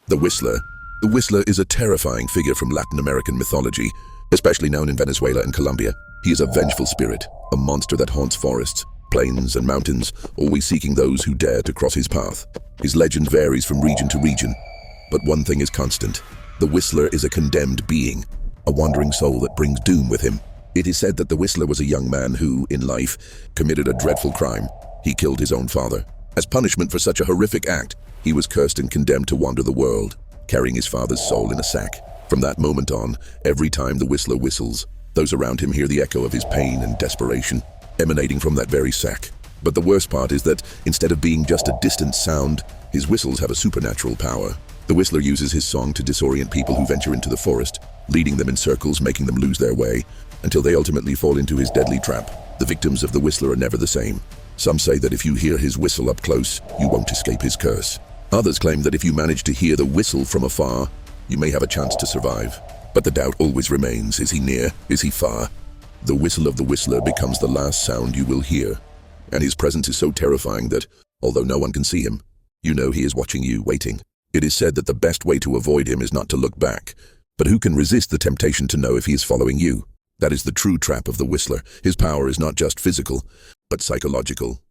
The Whistler. The Whistler is a terrifying figure from Latin American mythology, especially known in Venezuela and Colombia. He is a vengeful spirit, a monster that haunts forests, plains, and mountains, always seeking those who dare to cross his path. His legend varies from region to region, but one thing is constant. The Whistler is a condemned being, a wandering soul that brings doom with him. It is said that the Whistler was a young man who, in life, committed a dreadful crime. He killed his own father. As punishment for such a horrific act, he was cursed and condemned to wander the world, carrying his father's soul in a sack. From that moment on, every time the Whistler whistles, those around him hear the echo of his pain and desperation, emanating from that very sack. But the worst part is that, instead of being just a distant sound, his whistles have a supernatural power. The Whistler uses his song to disorient people who venture into the forest, leading them in circles, making them lose their way, until they ultimately fall into his deadly trap. The victims of the Whistler are never the same. Some say that if you hear his whistle up close, you won't escape his curse. Others claim that if you manage to hear the whistle from afar, you may have a chance to survive. But the doubt always remains: is he near? Is he far? The whistle of the Whistler becomes the last sound you will hear, and his presence is so terrifying that, although no one can see him, you know he is watching you, waiting. It is said that the best way to avoid him is not to look back, but who can resist the temptation to know if he is following you? That is the true trap of the Whistler. His power is not just physical, but psychological.